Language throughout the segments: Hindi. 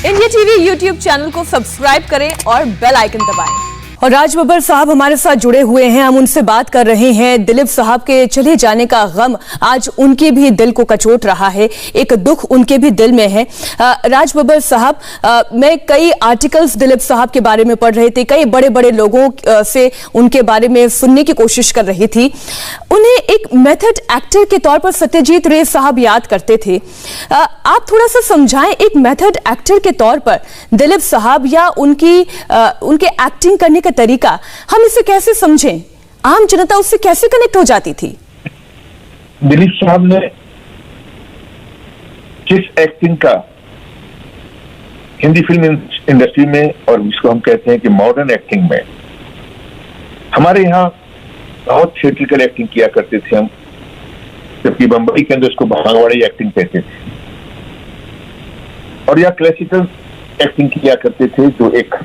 इंडिया टीवी यूट्यूब चैनल को सब्सक्राइब करें और बेल आइकन दबाएं। और राज बब्बर साहब हमारे साथ जुड़े हुए हैं, हम उनसे बात कर रहे हैं। दिलीप साहब के चले जाने का गम आज उनके भी दिल को कचोट रहा है, एक दुख उनके भी दिल में है। राज बब्बर साहब, मैं कई आर्टिकल्स दिलीप साहब के बारे में पढ़ रहे थे, कई बड़े बड़े लोगों से उनके बारे में सुनने की कोशिश कर रही थी। उन्हें एक मेथड एक्टर के तौर पर सत्यजीत रे साहब याद करते थे। आप थोड़ा सा समझाएं, एक मेथड एक्टर के तौर पर दिलीप साहब या उनके एक्टिंग करने का तरीका हम इसे कैसे समझें? आम जनता उससे कैसे कनेक्ट हो जाती थी? दिलीप साहब ने जिस एक्टिंग का हिंदी फिल्म इंडस्ट्री में, और जिसको हम कहते हैं कि मॉडर्न एक्टिंग में, हमारे यहाँ बहुत थिएट्रिकल एक्टिंग किया करते थे हम, जबकि बंबई के अंदर उसको भांगवाड़ी एक्टिंग कहते थे, और या क्लासिकल एक्टिंग किया करते थे जो एक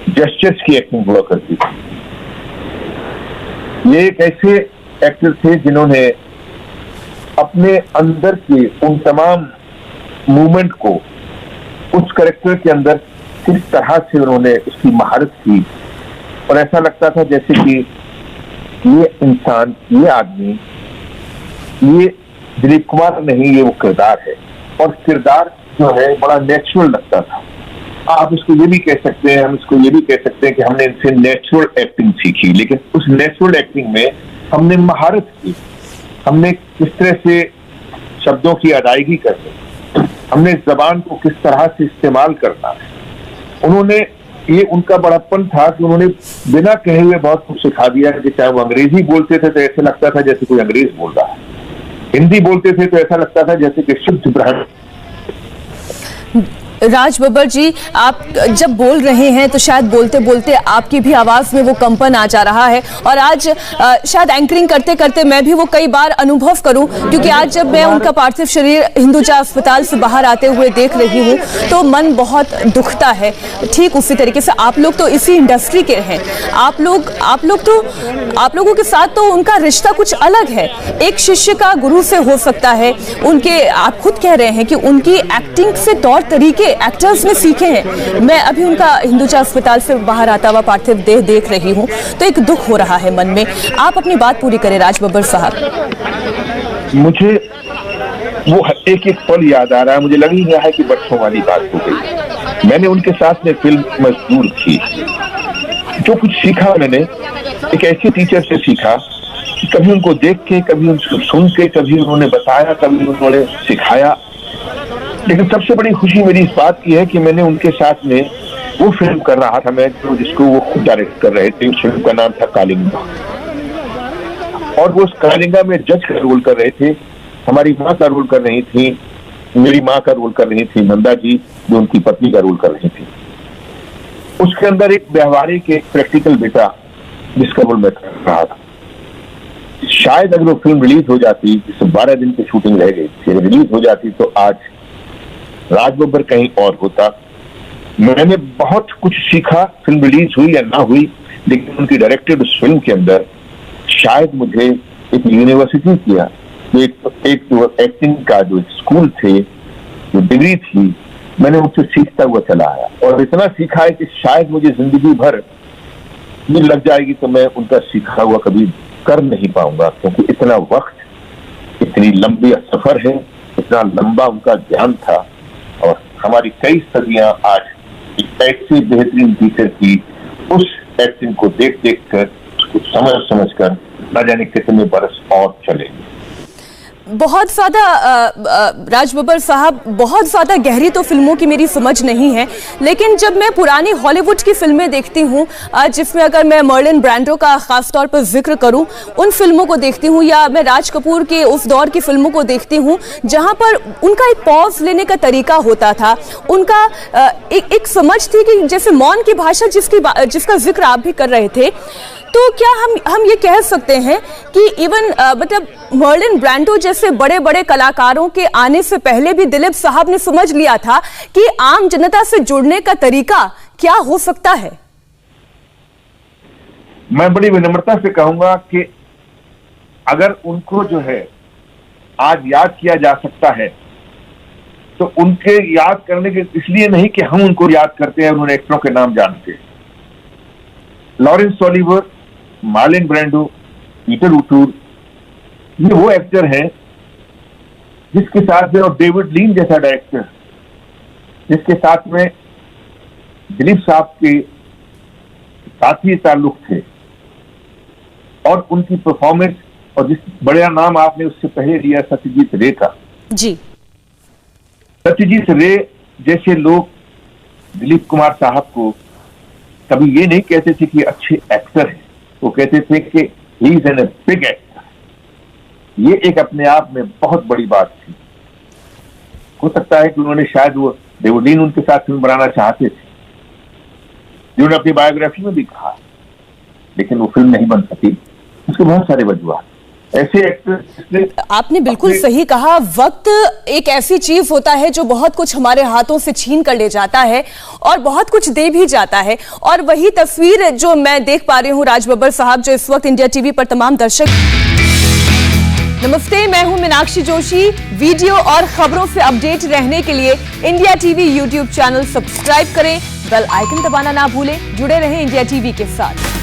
जेस्चर्स की एक्टिंग हुआ करती थी। ये एक ऐसे एक्टर थे जिन्होंने अपने अंदर के उन तमाम मूवमेंट को उस कैरेक्टर के अंदर किस तरह से उन्होंने उसकी महारत की, और ऐसा लगता था जैसे कि ये इंसान, ये आदमी, ये दिलीप कुमार नहीं, ये वो किरदार है, और किरदार जो है बड़ा नेचुरल लगता था। आप इसको ये भी कह सकते हैं, हम इसको ये भी कह सकते हैं कि हमने इनसे नेचुरल एक्टिंग सीखी, लेकिन उस नेचुरल एक्टिंग में हमने महारत की, हमने किस तरह से शब्दों की अदायगी करनी, हमने जबान को किस तरह से इस्तेमाल करना है। उन्होंने, ये उनका बड़प्पन था कि उन्होंने बिना कहे हुए बहुत कुछ सिखा दिया कि चाहे वो अंग्रेजी बोलते थे तो ऐसे लगता था जैसे कोई अंग्रेज बोल रहा है, हिंदी बोलते थे तो ऐसा लगता था जैसे कि शुद्ध ब्राह्मण। राज बब्बर जी, आप जब बोल रहे हैं तो शायद बोलते बोलते आपकी भी आवाज में वो कंपन आ जा रहा है, और आज शायद एंकरिंग करते करते मैं भी वो कई बार अनुभव करूं, क्योंकि आज जब मैं उनका पार्थिव शरीर हिंदुजा अस्पताल से बाहर आते हुए देख रही हूं तो मन बहुत दुखता है। ठीक उसी तरीके से आप लोग तो इसी इंडस्ट्री के हैं, आप लोगों के साथ तो उनका रिश्ता कुछ अलग है। एक शिष्य का गुरु से हो सकता है, उनके, आप खुद कह रहे हैं कि उनकी एक्टिंग से तौर तरीके एक्टर्स ने सीखे हैं। मैं अभी उनका हिंदुजा अस्पताल से बाहर आता हुआ पार्थिव देह देख रही हूं तो एक दुख हो रहा है मन में। आप अपनी बात पूरी करें राज बब्बर साहब। मुझे वो एक एक पल याद आ रहा है, मुझे लग ही रहा है कि बरसों वाली बात हो गई। मैंने उनके साथ में फिल्म मजदूर की, जो कुछ सीखा मैंने एक ऐसे टीचर से सीखा कि कभी उनको देख के, कभी उनको सुन के, कभी उन्होंने बताया, कभी उन्होंने सिखाया। लेकिन सबसे बड़ी खुशी मेरी इस बात की है कि मैंने उनके साथ में वो फिल्म कर रहा था, मैं जिसको वो खुद डायरेक्ट कर रहे थे। उस फिल्म का नाम था कालिंगा, और वो उस कालिंगा में जज का रोल कर रहे थे। हमारी माँ का रोल कर रही थी, मेरी माँ का रोल कर रही थी नंदा जी, जो उनकी पत्नी का रोल कर रही थी। उसके अंदर एक व्यवहारिक, एक प्रैक्टिकल बेटा जिसका रोल मैं कर रहा था। शायद अगर वो फिल्म रिलीज हो जाती, जिससे 12 दिन की शूटिंग रह गई थी, रिलीज हो जाती तो आज राज बब्बर कहीं और होता। मैंने बहुत कुछ सीखा, फिल्म रिलीज हुई या ना हुई, लेकिन उनकी डायरेक्टेड उस फिल्म के अंदर शायद मुझे एक यूनिवर्सिटी किया, एक जो एक्टिंग का जो स्कूल थे, जो डिग्री थी, मैंने उनसे सीखता हुआ चला आया, और इतना सीखा है कि शायद मुझे जिंदगी भर ये लग जाएगी तो मैं उनका सीखा हुआ कभी कर नहीं पाऊंगा, क्योंकि इतना वक्त, इतनी लंबी सफर है, इतना लंबा उनका ज्ञान था, और हमारी कई सदियां आज एक ऐसी बेहतरीन टीचर की उस एक्टिंग को देख देख कर, उसको समझ कर न जाने कितने बरस और चलेंगे। बहुत ज्यादा राज बब्बर साहब, बहुत ज्यादा गहरी तो फिल्मों की मेरी समझ नहीं है, लेकिन जब मैं पुरानी हॉलीवुड की फिल्में देखती हूँ, जिसमें अगर मैं मर्लिन ब्रांडो का खास तौर पर जिक्र करूँ, उन फिल्मों को देखती हूँ, या मैं राज कपूर के उस दौर की फिल्मों को देखती हूँ जहाँ पर उनका एक पॉज लेने का तरीका होता था, उनका एक समझ थी कि जैसे मौन की भाषा जिसका जिक्र आप भी कर रहे थे। तो क्या हम ये कह सकते हैं कि इवन मतलब मर्लिन ब्रांडो जैसे बड़े बड़े कलाकारों के आने से पहले भी दिलीप साहब ने समझ लिया था कि आम जनता से जुड़ने का तरीका क्या हो सकता है? मैं बड़ी विनम्रता से कहूंगा कि अगर उनको जो है आज याद किया जा सकता है तो उनके याद करने के इसलिए नहीं कि हम उनको याद करते हैं, उन्होंने एक्टरों के नाम जानते हैं। Laurence Olivier, Marlon Brando, Peter O'Toole, ये वो एक्टर हैं जिसके साथ में, और डेविड लीन जैसा डायरेक्टर जिसके साथ में दिलीप साहब के साथी ताल्लुक थे, और उनकी परफॉर्मेंस, और जिस बड़ा नाम आपने उससे पहले दिया सत्यजीत रे का, जी, सत्यजीत रे जैसे लोग दिलीप कुमार साहब को कभी ये नहीं कहते थे कि अच्छे एक्टर हैं, वो कहते थे कि he is an big actor. ये एक अपने आप में बहुत बड़ी बात थी। हो सकता है कि उन्होंने शायद वो डेविड लीन उनके साथ फिल्म बनाना चाहते थे, जिन्होंने अपनी बायोग्राफी में भी कहा, लेकिन वो फिल्म नहीं बन सकी। उसके बहुत सारे वजूहात। ऐसे एक्टर, आपने बिल्कुल सही कहा, वक्त एक ऐसी चीज होता है जो बहुत कुछ हमारे हाथों से छीन कर ले जाता है और बहुत कुछ दे भी जाता है। और वही तस्वीर जो मैं देख पा रही हूं राज बब्बर साहब, जो इस वक्त इंडिया टीवी पर तमाम दर्शक। नमस्ते, मैं हूं मीनाक्षी जोशी। वीडियो और खबरों से अपडेट रहने के लिए India TV YouTube channel subscribe करें, बेल आइकन दबाना ना भूलें। जुड़े रहें इंडिया टीवी के साथ।